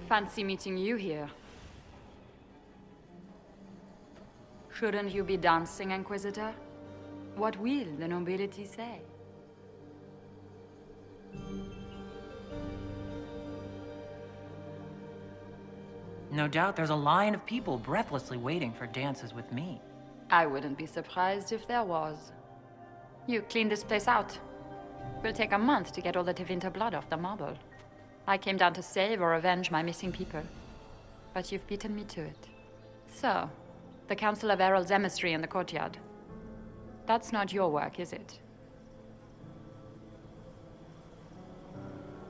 Fancy meeting you here. Shouldn't you be dancing, Inquisitor? What will the nobility say? No doubt there's a line of people breathlessly waiting for dances with me. I wouldn't be surprised if there was. You clean this place out. Will take a month to get all the Tevinter blood off the marble. I came down to save or avenge my missing people. But you've beaten me to it. So, the Council of Errol's emissary in the courtyard. That's not your work, is it?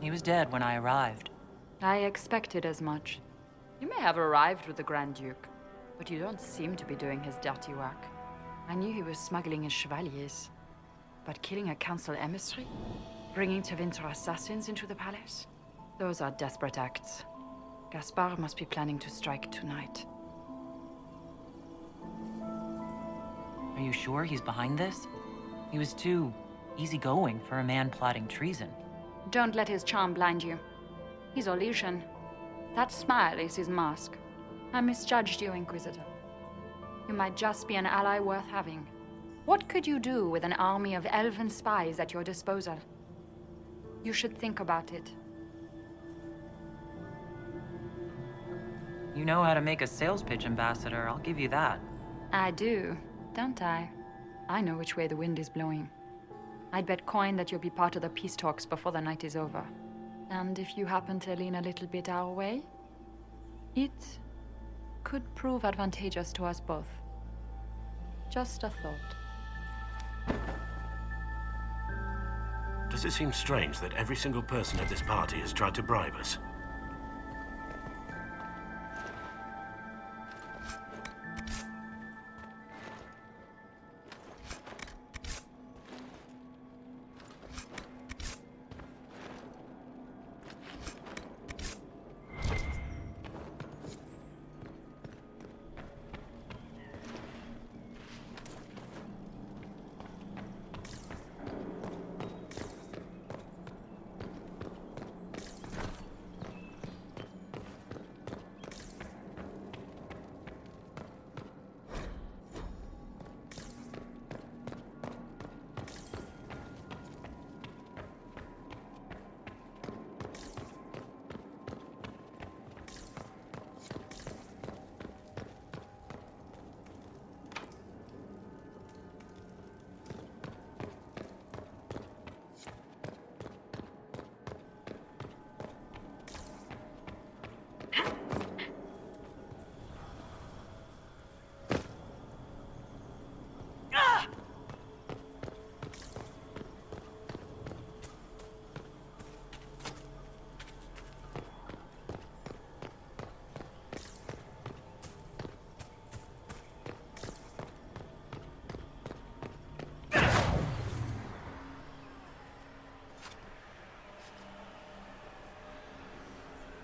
He was dead when I arrived. I expected as much. You may have arrived with the Grand Duke, but you don't seem to be doing his dirty work. I knew he was smuggling his chevaliers. But killing a council emissary? Bringing Tevinter assassins into the palace? Those are desperate acts. Gaspard must be planning to strike tonight. Are you sure he's behind this? He was too easygoing for a man plotting treason. Don't let his charm blind you. He's Orlesian. That smile is his mask. I misjudged you, Inquisitor. You might just be an ally worth having. What could you do with an army of elven spies at your disposal? You should think about it. You know how to make a sales pitch, Ambassador, I'll give you that. I do, don't I? I know which way the wind is blowing. I'd bet coin that you'll be part of the peace talks before the night is over. And if you happen to lean a little bit our way, it could prove advantageous to us both. Just a thought. Does it seem strange that every single person at this party has tried to bribe us?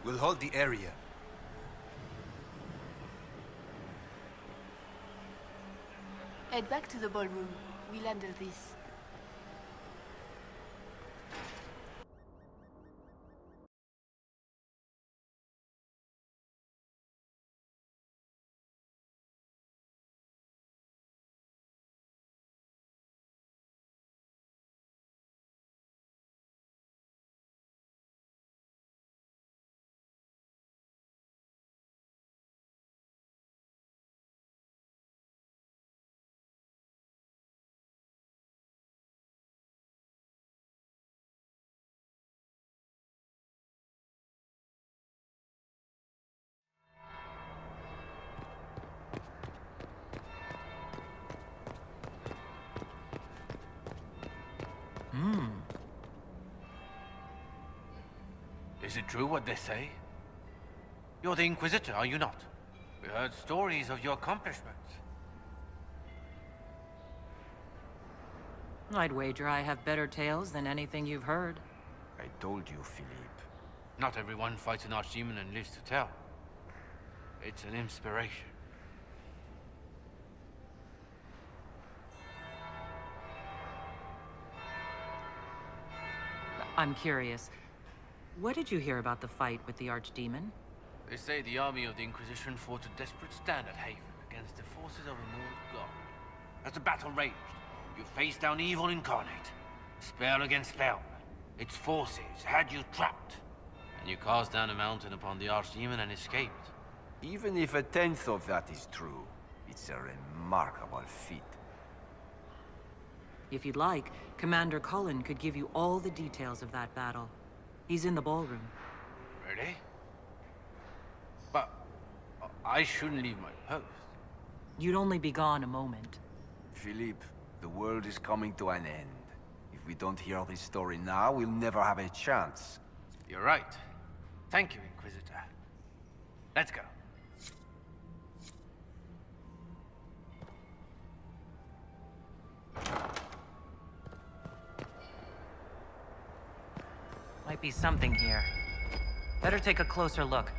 We'll hold the area. Head back to the ballroom. We'll handle this. Is it true what they say? You're the Inquisitor, are you not? We heard stories of your accomplishments. I'd wager I have better tales than anything you've heard. I told you, Philippe. Not everyone fights an archdemon and lives to tell. It's an inspiration. I'm curious. What did you hear about the fight with the Archdemon? They say the army of the Inquisition fought a desperate stand at Haven against the forces of an old god. As the battle raged, you faced down evil incarnate. Spell against spell. Its forces had you trapped. And you cast down a mountain upon the Archdemon and escaped. Even if a tenth of that is true, it's a remarkable feat. If you'd like, Commander Cullen could give you all the details of that battle. He's in the ballroom. Really? But I shouldn't leave my post. You'd only be gone a moment. Philippe, the world is coming to an end. If we don't hear this story now, we'll never have a chance. You're right. Thank you, Inquisitor. Let's go. Might be something here. Better take a closer look.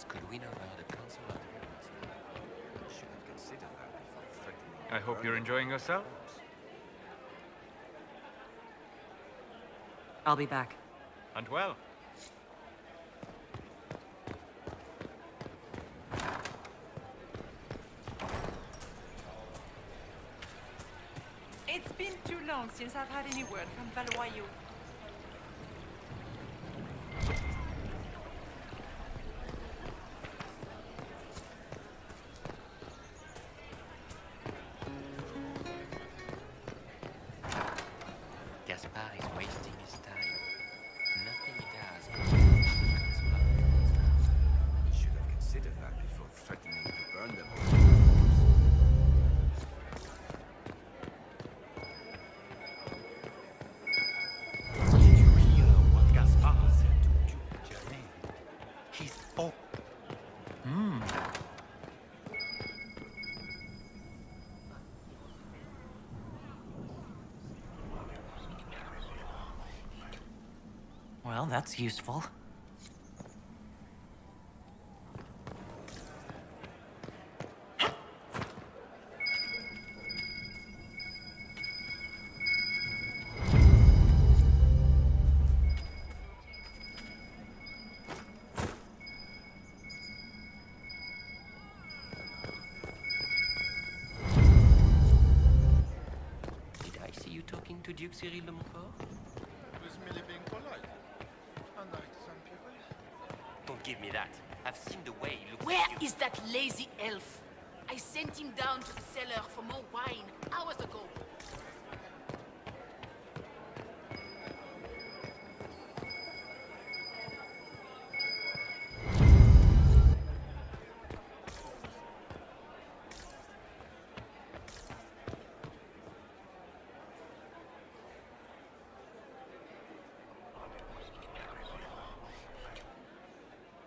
could win over the Council of the Should have considered that before threatening. I hope you're enjoying yourself. I'll be back. And well. It's been too long since I've had any word from Valoyo. Gaspard is wasting his time. Nothing he does could win over the Council of the He should have considered that before threatening to burn them. Did you hear what Gaspard said to Duke Germain? He spoke. Well, that's useful. Did I see you talking to Duke Cyril de Montfort? It was merely being polite. Unlike some people. Don't give me that. I've seen the way he looks Where at you. is that lazy elf? I sent him down to the cellar for more wine hours ago.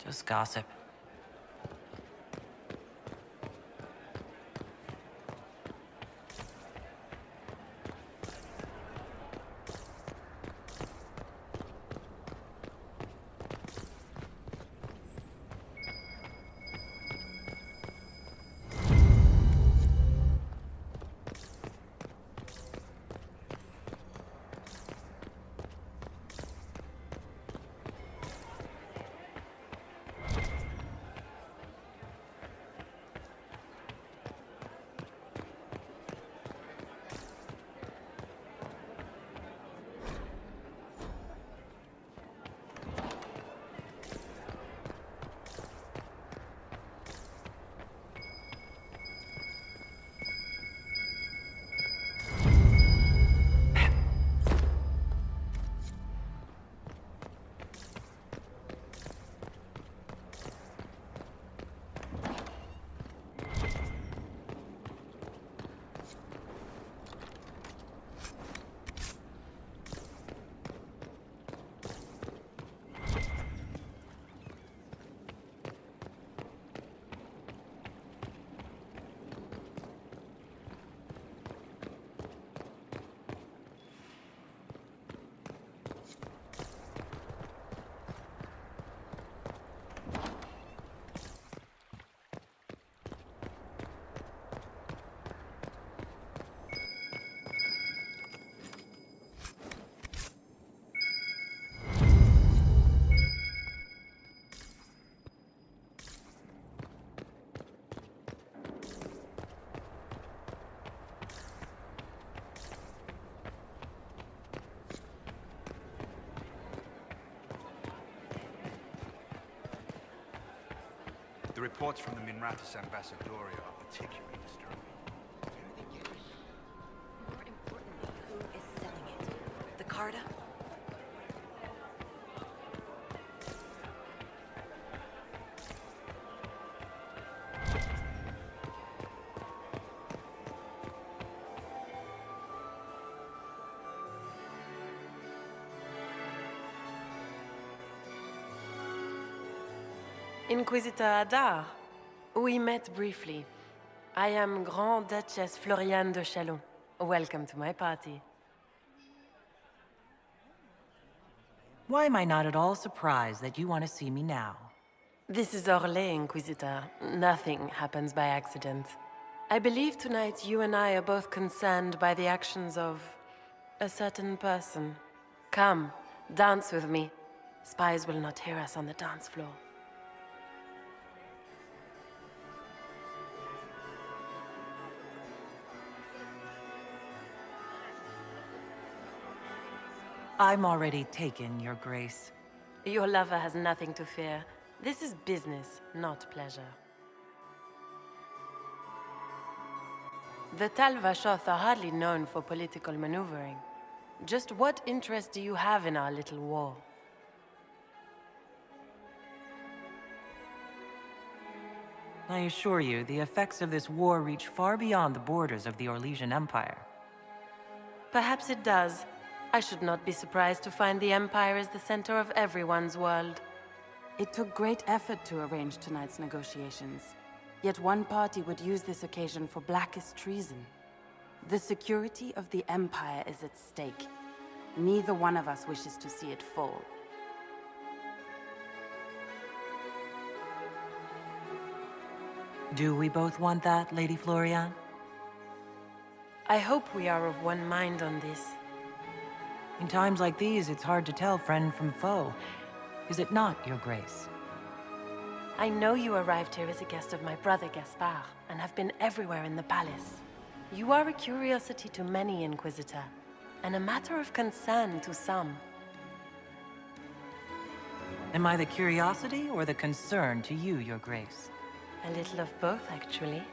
Just gossip. Reports from the Minrathous Ambassadoria are particularly disturbing. More importantly, who is selling it? The Carta? Inquisitor Adar. We met briefly. I am Grand Duchess Floriane de Chalon. Welcome to my party. Why am I not at all surprised that you want to see me now? This is Orlais, Inquisitor. Nothing happens by accident. I believe tonight you and I are both concerned by the actions of a certain person. Come, dance with me. Spies will not hear us on the dance floor. I'm already taken, Your Grace. Your lover has nothing to fear. This is business, not pleasure. The Tal Vashoth are hardly known for political maneuvering. Just what interest do you have in our little war? I assure you, the effects of this war reach far beyond the borders of the Orlesian Empire. Perhaps it does. I should not be surprised to find the Empire is the center of everyone's world. It took great effort to arrange tonight's negotiations. Yet one party would use this occasion for blackest treason. The security of the Empire is at stake. Neither one of us wishes to see it fall. Do we both want that, Lady Floriane? I hope we are of one mind on this. In times like these, it's hard to tell friend from foe. Is it not, Your Grace? I know you arrived here as a guest of my brother Gaspard, and have been everywhere in the palace. You are a curiosity to many, Inquisitor, and a matter of concern to some. Am I the curiosity or the concern to you, Your Grace? A little of both, actually.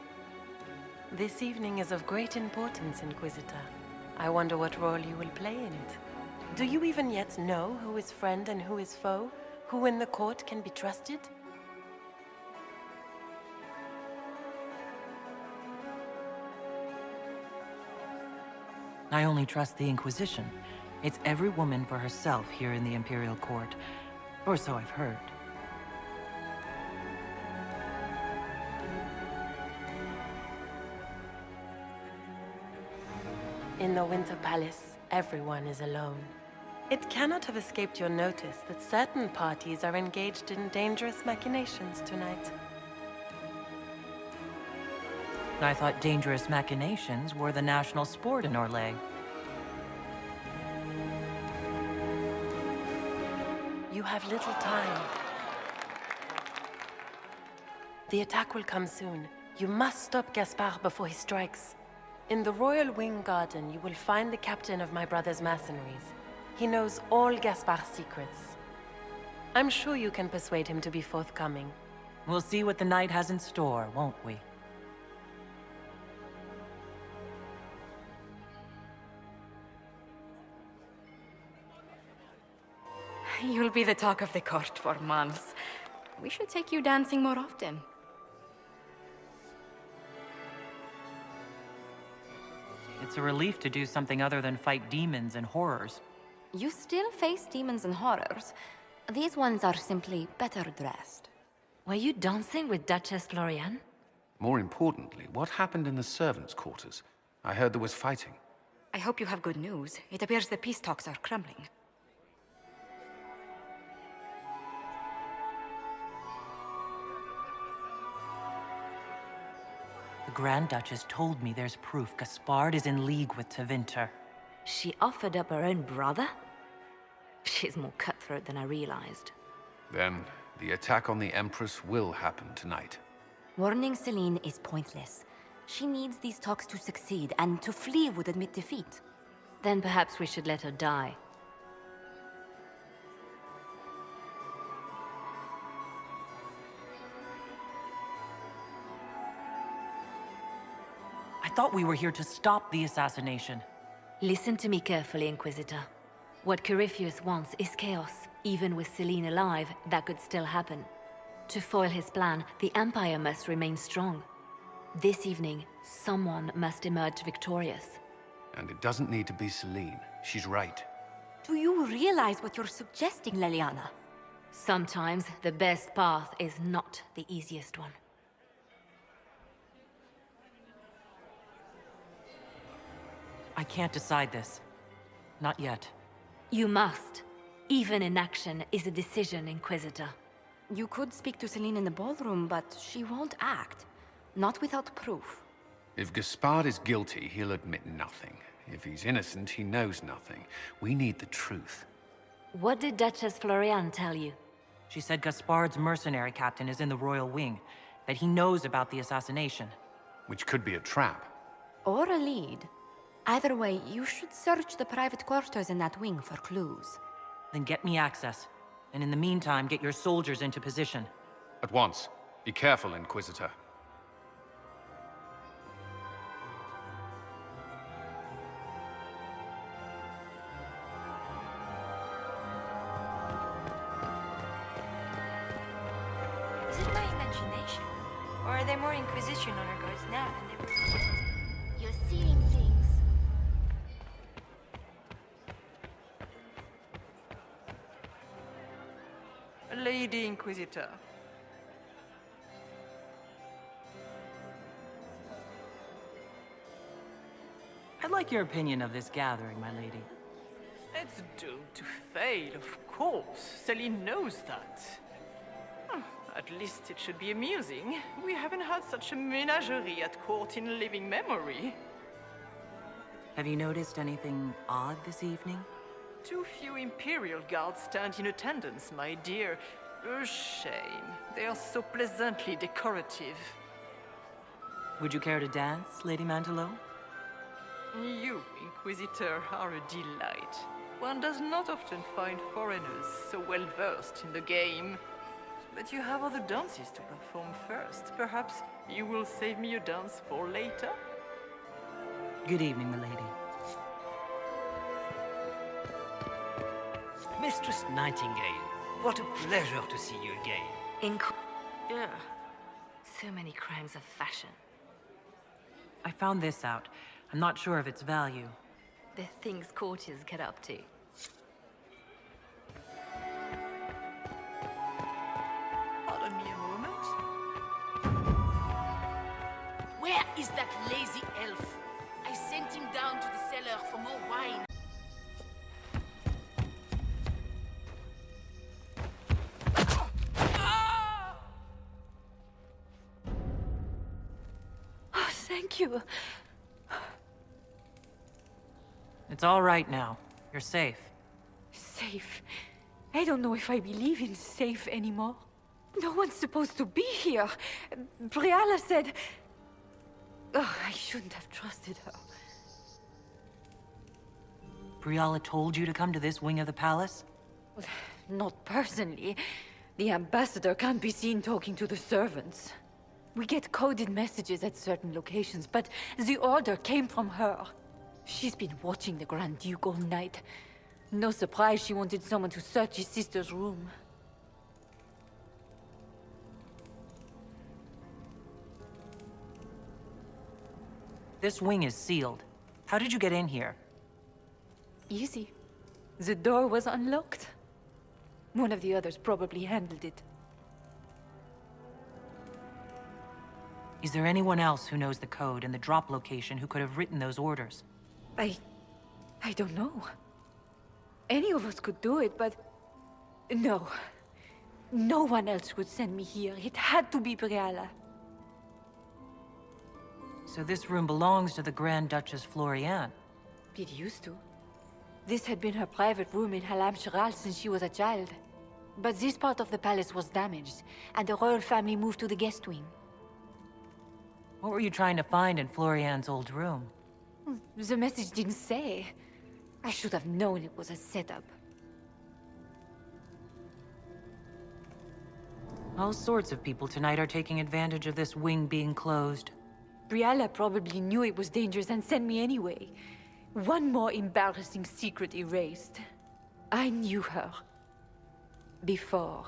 This evening is of great importance, Inquisitor. I wonder what role you will play in it. Do you even yet know who is friend and who is foe? Who in the court can be trusted? I only trust the Inquisition. It's every woman for herself here in the Imperial Court. Or so I've heard. In the Winter Palace, everyone is alone. It cannot have escaped your notice that certain parties are engaged in dangerous machinations tonight. I thought dangerous machinations were the national sport in Orlais. You have little time. The attack will come soon. You must stop Gaspard before he strikes. In the Royal Wing Garden, you will find the captain of my brother's mercenaries. He knows all Gaspard's secrets. I'm sure you can persuade him to be forthcoming. We'll see what the night has in store, won't we? You'll be the talk of the court for months. We should take you dancing more often. It's a relief to do something other than fight demons and horrors. You still face demons and horrors. These ones are simply better dressed. Were you dancing with Duchess Floriane? More importantly, what happened in the servants' quarters? I heard there was fighting. I hope you have good news. It appears the peace talks are crumbling. The Grand Duchess told me there's proof Gaspard is in league with Tevinter. She offered up her own brother? She's more cutthroat than I realized. Then, the attack on the Empress will happen tonight. Warning Celine is pointless. She needs these talks to succeed, and to flee would admit defeat. Then perhaps we should let her die. I thought we were here to stop the assassination. Listen to me carefully, Inquisitor. What Corypheus wants is chaos. Even with Selene alive, that could still happen. To foil his plan, the Empire must remain strong. This evening, someone must emerge victorious. And it doesn't need to be Selene. She's right. Do you realize what you're suggesting, Leliana? Sometimes the best path is not the easiest one. I can't decide this. Not yet. You must. Even inaction is a decision, Inquisitor. You could speak to Selene in the ballroom, but she won't act. Not without proof. If Gaspard is guilty, he'll admit nothing. If he's innocent, he knows nothing. We need the truth. What did Duchess Florian tell you? She said Gaspard's mercenary captain is in the royal wing, that he knows about the assassination. Which could be a trap. Or a lead. Either way, you should search the private quarters in that wing for clues. Then get me access. And in the meantime, get your soldiers into position. At once. Be careful, Inquisitor. Is it my imagination? Or are there more Inquisition honor guards now than there were? You're seeing things. Lady Inquisitor. I'd like your opinion of this gathering, my lady. It's doomed to fail, of course. Celine knows that. At least it should be amusing. We haven't had such a menagerie at court in living memory. Have you noticed anything odd this evening? Too few Imperial guards stand in attendance, my dear. A shame. They are so pleasantly decorative. Would you care to dance, Lady Mantelot? You, Inquisitor, are a delight. One does not often find foreigners so well versed in the game. But you have other dances to perform first. Perhaps you will save me a dance for later? Good evening, milady. Mistress Nightingale, what a pleasure to see you again. Ugh. So many crimes of fashion. I found this out. I'm not sure of its value. The things courtiers get up to. Pardon me a moment. Where is that lazy elf? I sent him down to the cellar for more wine. Oh, thank you. It's all right now. You're safe. Safe? I don't know if I believe in safe anymore. No one's supposed to be here. Briala said... Oh, I shouldn't have trusted her. Briala told you to come to this wing of the palace? Well, not personally. The ambassador can't be seen talking to the servants. We get coded messages at certain locations, but the order came from her. She's been watching the Grand Duke all night. No surprise she wanted someone to search his sister's room. This wing is sealed. How did you get in here? Easy. The door was unlocked. One of the others probably handled it. Is there anyone else who knows the code and the drop location who could have written those orders? I don't know. Any of us could do it, but... No. No one else would send me here. It had to be Briala. So this room belongs to the Grand Duchess Florian? It used to. This had been her private room in Halam Shiral since she was a child. But this part of the palace was damaged, and the royal family moved to the guest wing. What were you trying to find in Florian's old room? The message didn't say. I should have known it was a setup. All sorts of people tonight are taking advantage of this wing being closed. Brialla probably knew it was dangerous and sent me anyway. One more embarrassing secret erased. I knew her. Before.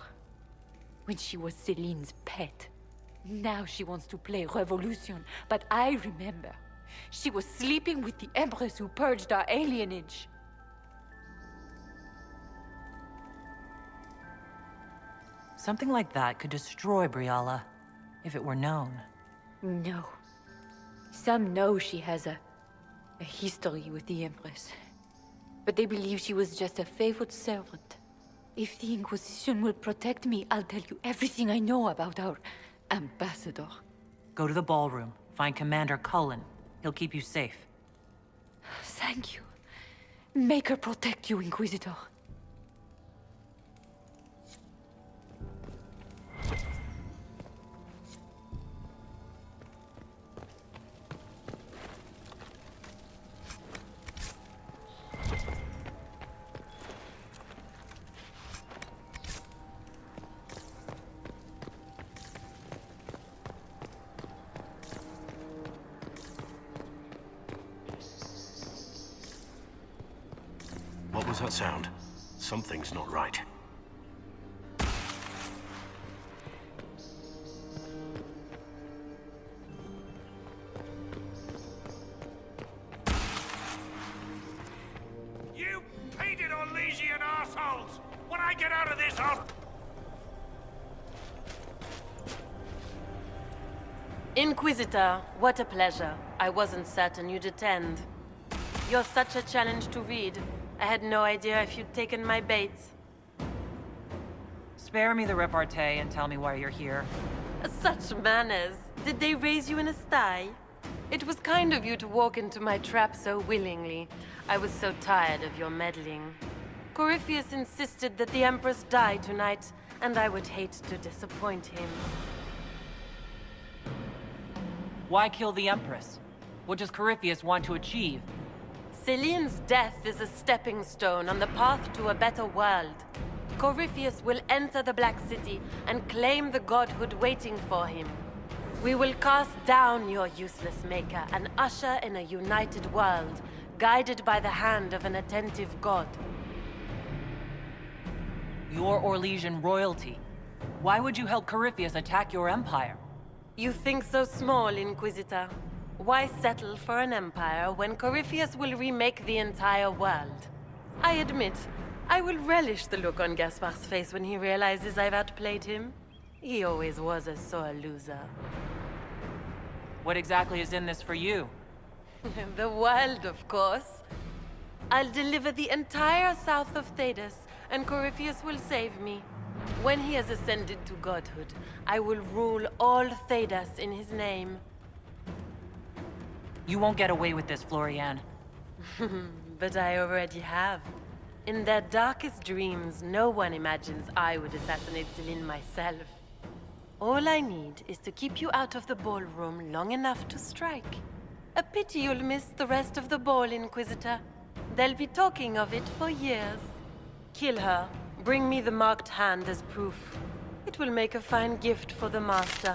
When she was Celine's pet. Now she wants to play Revolution, but I remember. She was sleeping with the Empress who purged our alienage. Something like that could destroy Brialla, if it were known. No. Some know she has a history with the Empress. But they believe she was just a favored servant. If the Inquisition will protect me, I'll tell you everything I know about our ambassador. Go to the ballroom. Find Commander Cullen. He'll keep you safe. Thank you. Make her protect you, Inquisitor. What was that sound? Something's not right. You painted Orlesian assholes! When I get out of this, I'll... Inquisitor, what a pleasure. I wasn't certain you'd attend. You're such a challenge to read. I had no idea if you'd taken my bait. Spare me the repartee and tell me why you're here. Such manners. Did they raise you in a sty? It was kind of you to walk into my trap so willingly. I was so tired of your meddling. Corypheus insisted that the Empress die tonight, and I would hate to disappoint him. Why kill the Empress? What does Corypheus want to achieve? Celine's death is a stepping stone on the path to a better world. Corypheus will enter the Black City and claim the godhood waiting for him. We will cast down your useless maker and usher in a united world, guided by the hand of an attentive god. You're Orlesian royalty. Why would you help Corypheus attack your empire? You think so small, Inquisitor. Why settle for an empire when Corypheus will remake the entire world? I admit, I will relish the look on Gaspar's face when he realizes I've outplayed him. He always was a sore loser. What exactly is in this for you? The world, of course. I'll deliver the entire south of Thedas, and Corypheus will save me. When he has ascended to godhood, I will rule all Thedas in his name. You won't get away with this, Florian. But I already have. In their darkest dreams, no one imagines I would assassinate Celine myself. All I need is to keep you out of the ballroom long enough to strike. A pity you'll miss the rest of the ball, Inquisitor. They'll be talking of it for years. Kill her. Bring me the marked hand as proof. It will make a fine gift for the Master.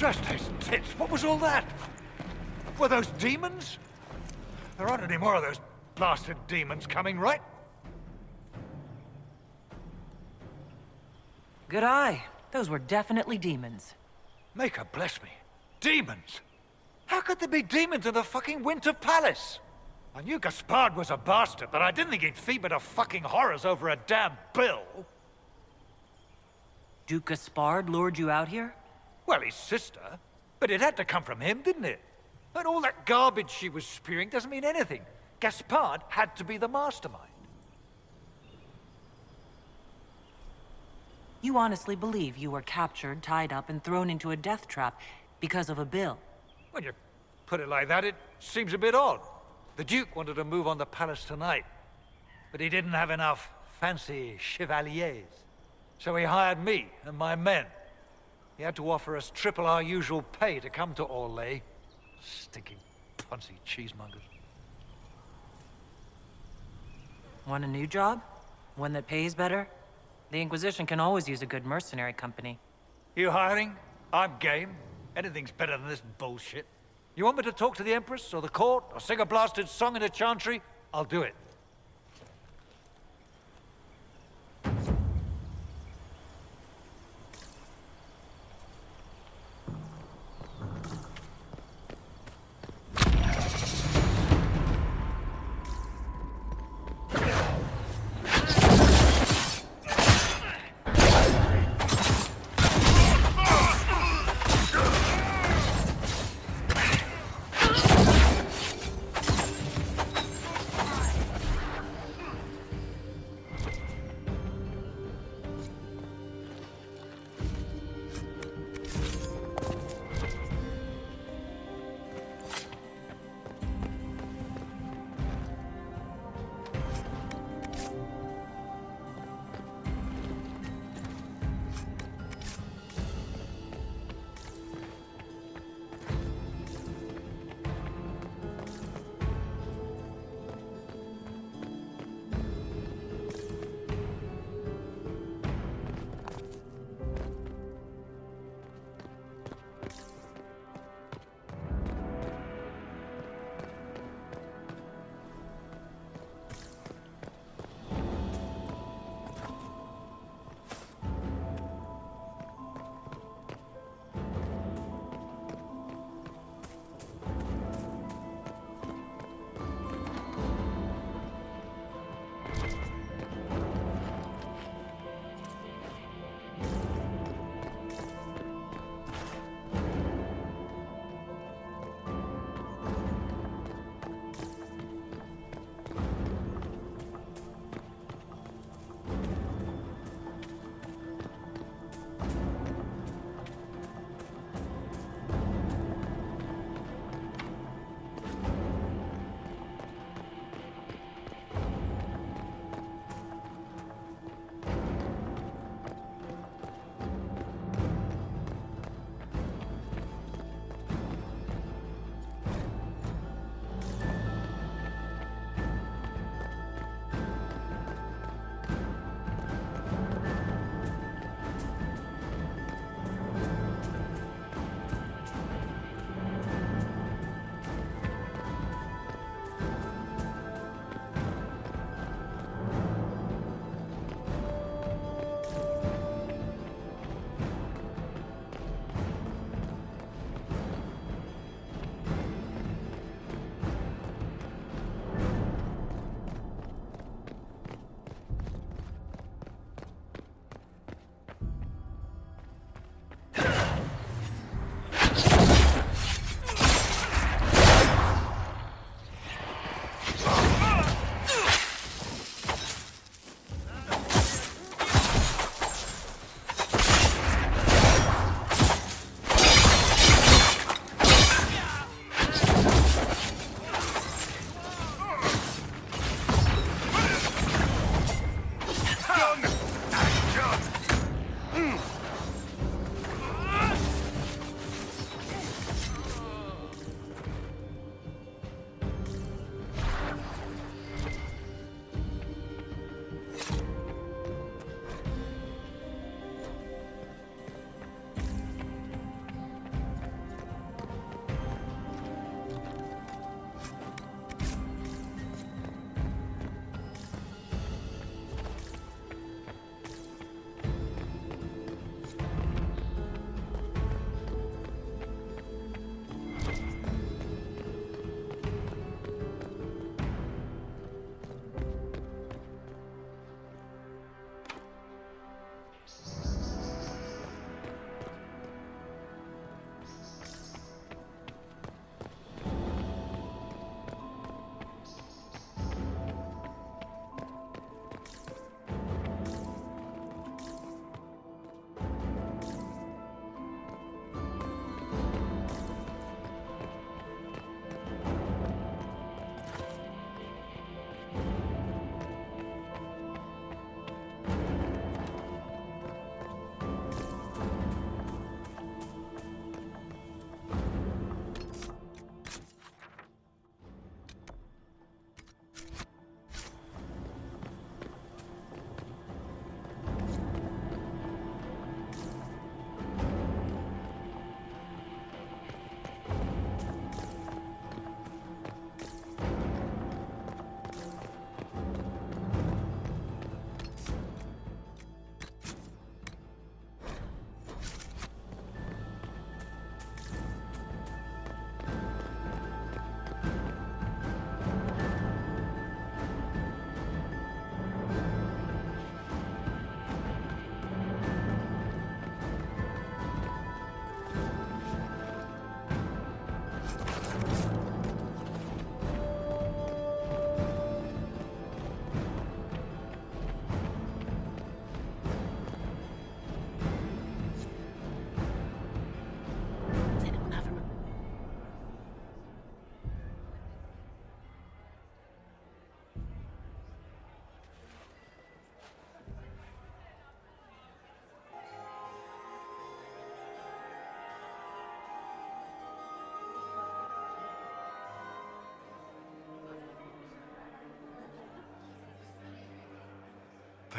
Trust those tits. What was all that? Were those demons? There aren't any more of those blasted demons coming, right? Good eye. Those were definitely demons. Maker bless me. Demons? How could there be demons in the fucking Winter Palace? I knew Gaspard was a bastard, but I didn't think he'd feed me to fucking horrors over a damn bill. Duke Gaspard lured you out here? Well, his sister. But it had to come from him, didn't it? And all that garbage she was spewing doesn't mean anything. Gaspard had to be the mastermind. You honestly believe you were captured, tied up, and thrown into a death trap because of a bill? When you put it like that, it seems a bit odd. The Duke wanted to move on the palace tonight, but he didn't have enough fancy chevaliers. So he hired me and my men. He had to offer us triple our usual pay to come to Orlais. Stinking punsy cheesemongers. Want a new job? One that pays better? The Inquisition can always use a good mercenary company. You hiring? I'm game. Anything's better than this bullshit. You want me to talk to the Empress or the court or sing a blasted song in a chantry? I'll do it.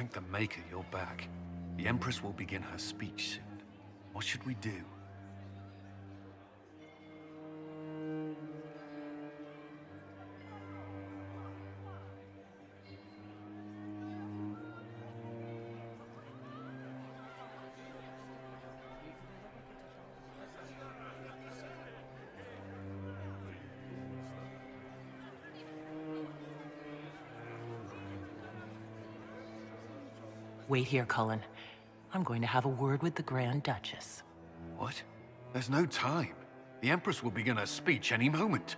Thank the Maker you're back. The Empress will begin her speech soon. What should we do? Wait here, Cullen. I'm going to have a word with the Grand Duchess. What? There's no time. The Empress will begin her speech any moment.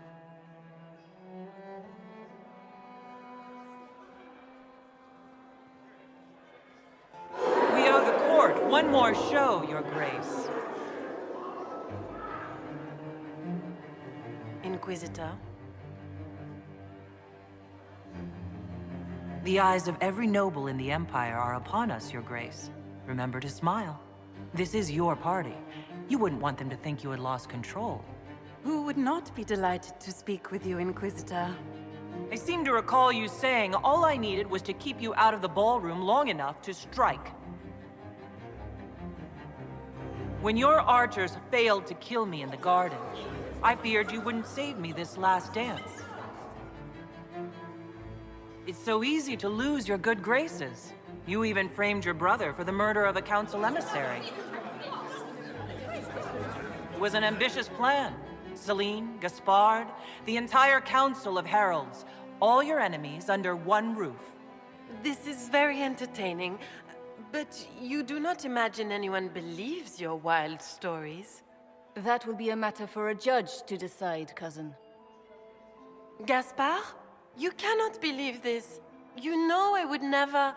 We owe the court one more show, Your Grace. Inquisitor. The eyes of every noble in the Empire are upon us, Your Grace. Remember to smile. This is your party. You wouldn't want them to think you had lost control. Who would not be delighted to speak with you, Inquisitor? I seem to recall you saying all I needed was to keep you out of the ballroom long enough to strike. When your archers failed to kill me in the garden, I feared you wouldn't save me this last dance. It's so easy to lose your good graces. You even framed your brother for the murder of a council emissary. It was an ambitious plan. Celine, Gaspard, the entire council of heralds, all your enemies under one roof. This is very entertaining, but you do not imagine anyone believes your wild stories. That will be a matter for a judge to decide, cousin. Gaspard? You cannot believe this. You know I would never...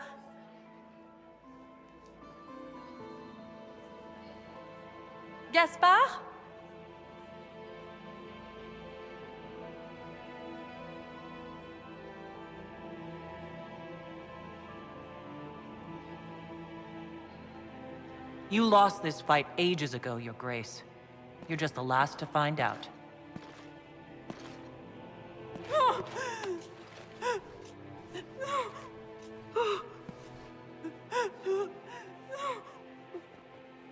Gaspard? You lost this fight ages ago, Your Grace. You're just the last to find out.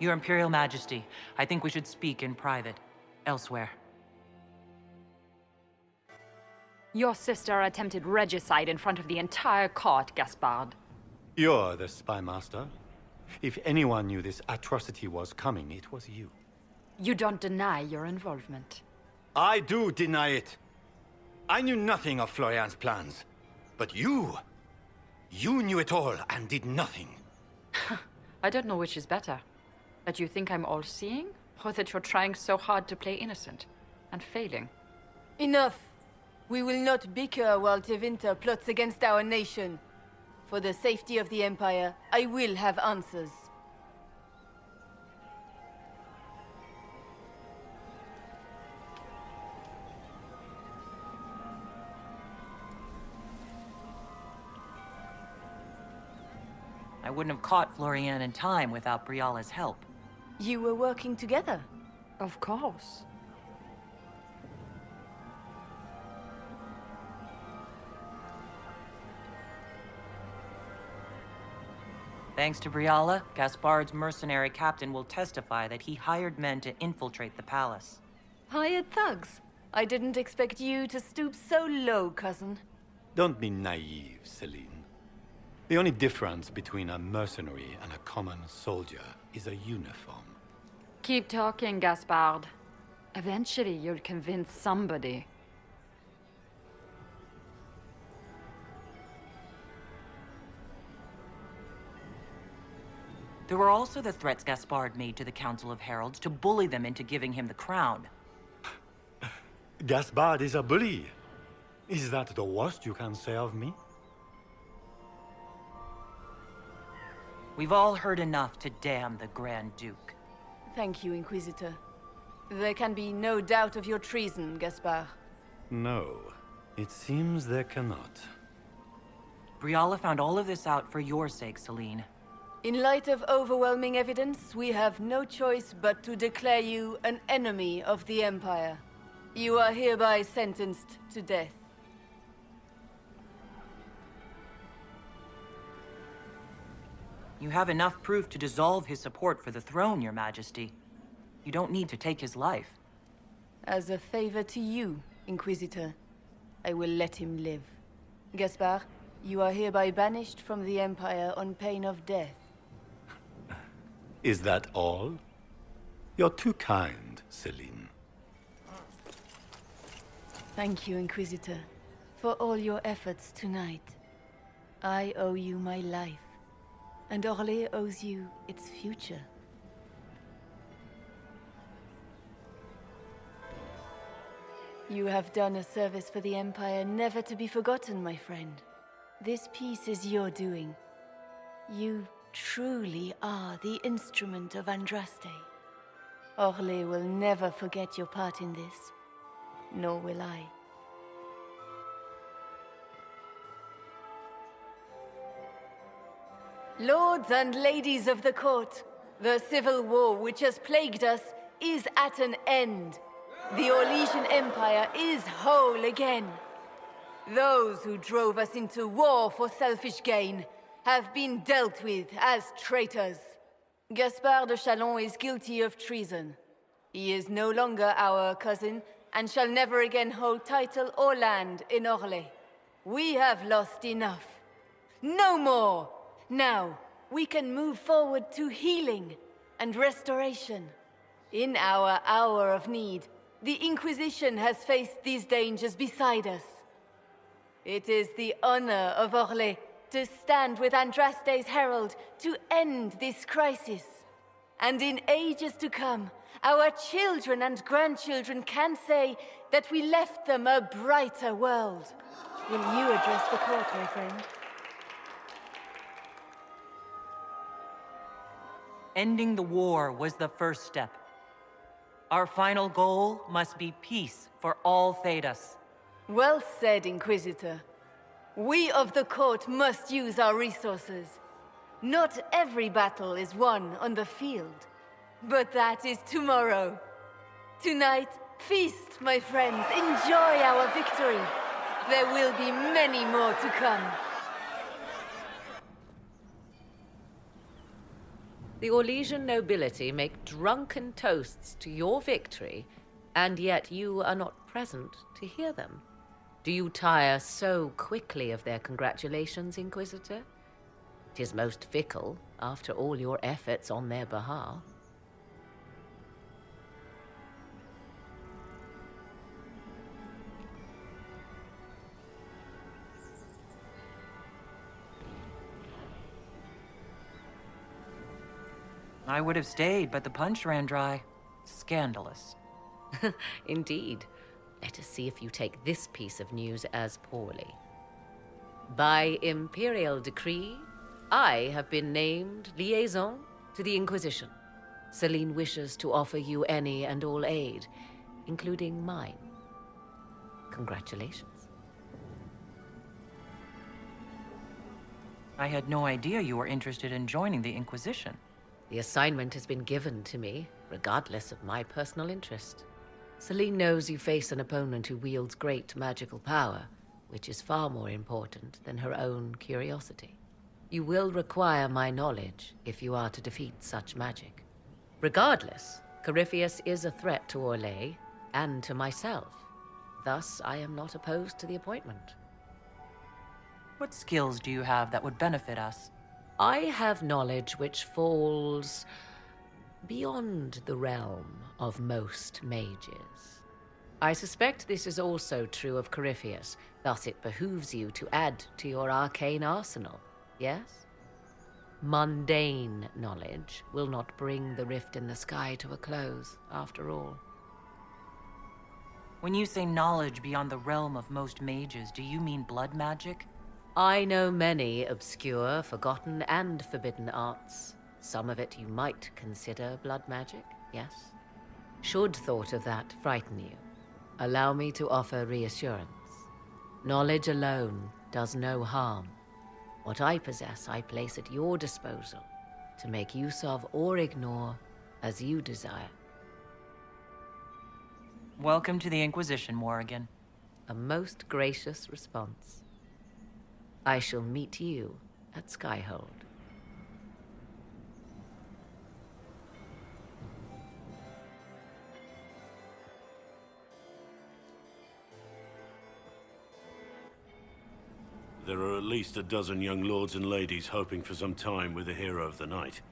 Your Imperial Majesty, I think we should speak in private, elsewhere. Your sister attempted regicide in front of the entire court, Gaspard. You're the spy master. If anyone knew this atrocity was coming, it was you. You don't deny your involvement. I do deny it. I knew nothing of Florian's plans. But you knew it all and did nothing. I don't know which is better. That you think I'm all-seeing, or that you're trying so hard to play innocent, and failing. Enough! We will not bicker while Tevinter plots against our nation. For the safety of the Empire, I will have answers. I wouldn't have caught Florian in time without Briala's help. You were working together? Of course. Thanks to Briala, Gaspard's mercenary captain will testify that he hired men to infiltrate the palace. Hired thugs? I didn't expect you to stoop so low, cousin. Don't be naive, Celine. The only difference between a mercenary and a common soldier is a uniform. Keep talking, Gaspard. Eventually, you'll convince somebody. There were also the threats Gaspard made to the Council of Heralds to bully them into giving him the crown. Gaspard is a bully. Is that the worst you can say of me? We've all heard enough to damn the Grand Duke. Thank you, Inquisitor. There can be no doubt of your treason, Gaspard. No, it seems there cannot. Briala found all of this out for your sake, Celine. In light of overwhelming evidence, we have no choice but to declare you an enemy of the Empire. You are hereby sentenced to death. You have enough proof to dissolve his support for the throne, Your Majesty. You don't need to take his life. As a favor to you, Inquisitor, I will let him live. Gaspard, you are hereby banished from the Empire on pain of death. Is that all? You're too kind, Celine. Thank you, Inquisitor, for all your efforts tonight. I owe you my life, and Orlais owes you its future. You have done a service for the Empire never to be forgotten, my friend. This piece is your doing. You truly are the instrument of Andraste. Orlais will never forget your part in this, nor will I. Lords and ladies of the court, the civil war which has plagued us is at an end. The Orlesian Empire is whole again. Those who drove us into war for selfish gain have been dealt with as traitors. Gaspard de Chalon is guilty of treason. He is no longer our cousin and shall never again hold title or land in Orlais. We have lost enough. No more! Now, we can move forward to healing and restoration. In our hour of need, the Inquisition has faced these dangers beside us. It is the honor of Orlais to stand with Andraste's herald to end this crisis. And in ages to come, our children and grandchildren can say that we left them a brighter world. Will you address the court, my friend? Ending the war was the first step. Our final goal must be peace for all Thedas. Well said, Inquisitor. We of the court must use our resources. Not every battle is won on the field, but that is tomorrow. Tonight, feast, my friends. Enjoy our victory. There will be many more to come. The Orlesian nobility make drunken toasts to your victory, and yet you are not present to hear them. Do you tire so quickly of their congratulations, Inquisitor? 'Tis most fickle, after all your efforts on their behalf. I would have stayed, but the punch ran dry. Scandalous. Indeed. Let us see if you take this piece of news as poorly. By imperial decree, I have been named liaison to the Inquisition. Celine wishes to offer you any and all aid, including mine. Congratulations. I had no idea you were interested in joining the Inquisition. The assignment has been given to me, regardless of my personal interest. Celine knows you face an opponent who wields great magical power, which is far more important than her own curiosity. You will require my knowledge if you are to defeat such magic. Regardless, Corypheus is a threat to Orlais and to myself. Thus, I am not opposed to the appointment. What skills do you have that would benefit us? I have knowledge which falls beyond the realm of most mages. I suspect this is also true of Corypheus, thus it behooves you to add to your arcane arsenal, yes? Mundane knowledge will not bring the rift in the sky to a close, after all. When you say knowledge beyond the realm of most mages, do you mean blood magic? I know many obscure, forgotten, and forbidden arts. Some of it you might consider blood magic, yes? Should thought of that frighten you, allow me to offer reassurance. Knowledge alone does no harm. What I possess, I place at your disposal to make use of or ignore as you desire. Welcome to the Inquisition, Morrigan. A most gracious response. I shall meet you at Skyhold. There are at least a dozen young lords and ladies hoping for some time with the hero of the night.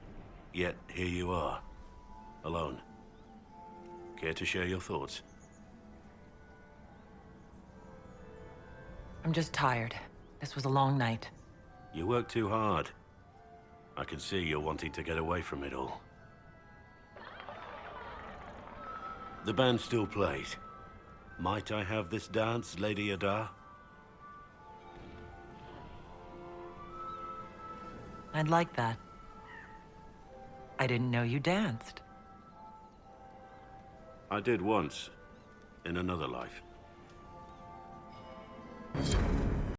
Yet, here you are. Alone. Care to share your thoughts? I'm just tired. This was a long night. You worked too hard. I can see you're wanting to get away from it all. The band still plays. Might I have this dance, Lady Ada? I'd like that. I didn't know you danced. I did once, in another life.